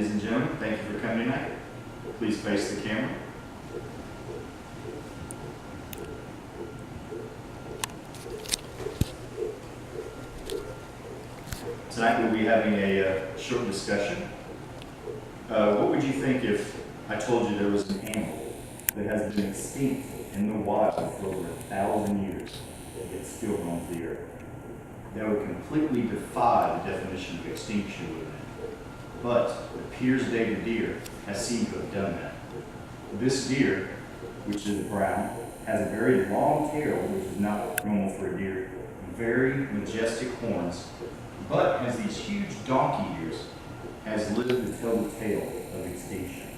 Ladies and gentlemen, thank you for coming tonight. Please face the camera. Tonight we'll be having a short discussion. What would you think if I told you there was an animal that has been extinct in the wild for over 1,000 years, yet still roams the earth? That would completely defy the definition of extinction within it. But the Pere's David deer has seemed to have done that. This deer, which is brown, has a very long tail, which is not normal for a deer, very majestic horns, but has these huge donkey ears, has lived to tell the tale of extinction.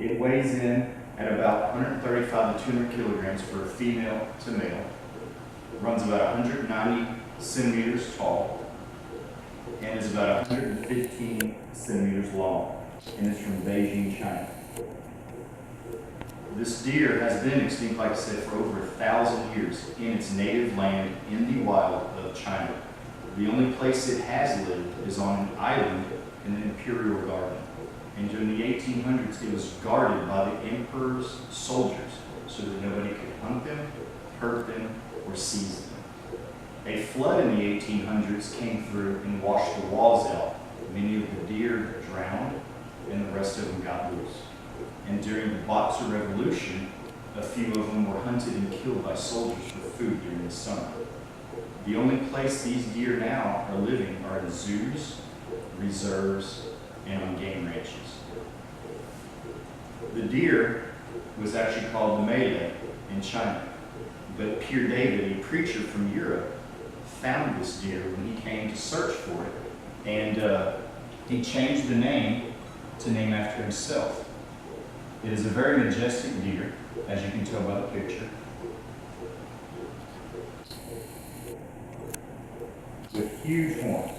It weighs in at about 135 to 200 kilograms for a female to male, runs about 190 centimeters tall, and is about 115 centimeters long, and is from Beijing, China. This deer has been extinct, like I said, for over 1,000 years in its native land in the wild of China. The only place it has lived is on an island in the Imperial Garden. And during the 1800s, it was guarded by the emperor's soldiers so that nobody could hunt them, hurt them, or seize them. A flood in the 1800s came through and washed the walls out. Many of the deer drowned, and the rest of them got loose. And during the Boxer Revolution, a few of them were hunted and killed by soldiers for food during the summer. The only place these deer now are living are in zoos, reserves, and on game ranches. The deer was actually called the Malay in China, but Pere David, a preacher from Europe, found this deer when he came to search for it, and he changed the name to name after himself. It is a very majestic deer, as you can tell by the picture, with huge horns.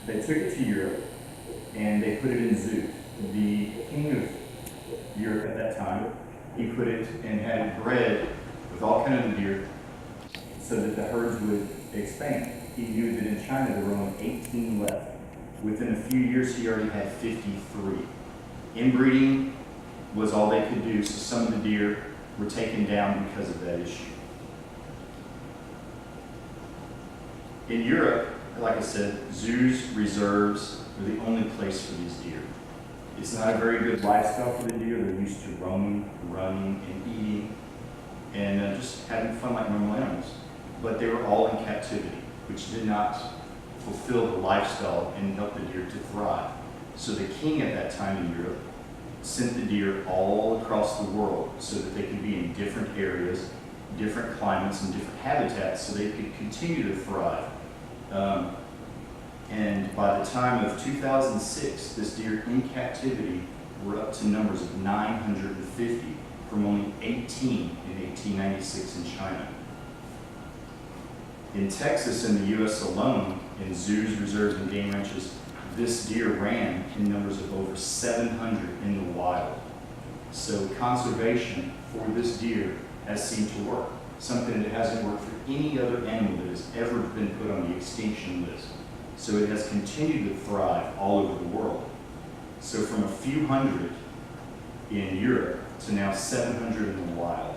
They took it to Europe and they put it in zoo. The king of Europe at that time, he put it and had it bred with all kinds of deer so that the herds would expand. He knew that in China there were only 18 left. Within a few years he already had 53. Inbreeding was all they could do, so some of the deer were taken down because of that issue. In Europe, like I said, zoos, reserves are the only place for these deer. It's not a very good lifestyle for the deer. They're used to roaming, running, and eating, and just having fun like normal animals. But they were all in captivity, which did not fulfill the lifestyle and help the deer to thrive. So the king at that time in Europe sent the deer all across the world so that they could be in different areas, different climates, and different habitats so they could continue to thrive. And by the time of 2006, this deer in captivity were up to numbers of 950 from only 18 in 1896 in China. In Texas and the U.S. alone, in zoos, reserves, and game ranches, this deer ran in numbers of over 700 in the wild. So conservation for this deer has seemed to work, something that hasn't worked for any other animal that has ever been put on the extinction list. So it has continued to thrive all over the world. So from a few hundred in Europe to now 700 in the wild.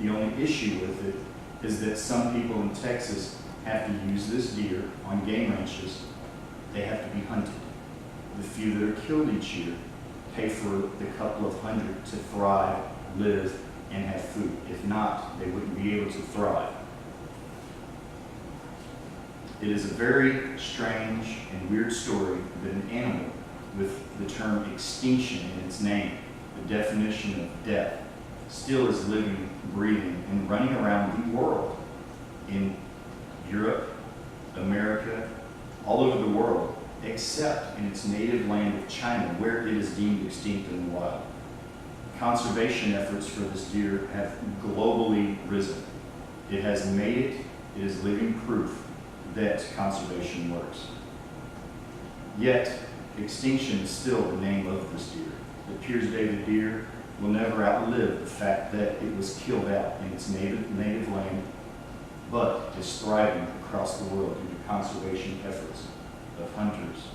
The only issue with it is that some people in Texas have to use this deer on game ranches. They have to be hunted. The few that are killed each year pay for the couple of hundred to thrive, live, and have food. If not, they wouldn't be able to thrive. It is a very strange and weird story that an animal with the term extinction in its name, the definition of death, still is living, breathing, and running around the world in Europe, America, all over the world, except in its native land of China, where it is deemed extinct in the wild. Conservation efforts for this deer have globally risen. It has made it, it is living proof that conservation works. Yet, extinction is still the name of this deer. The Pere's David deer will never outlive the fact that it was killed out in its native land but is thriving across the world due to conservation efforts of hunters,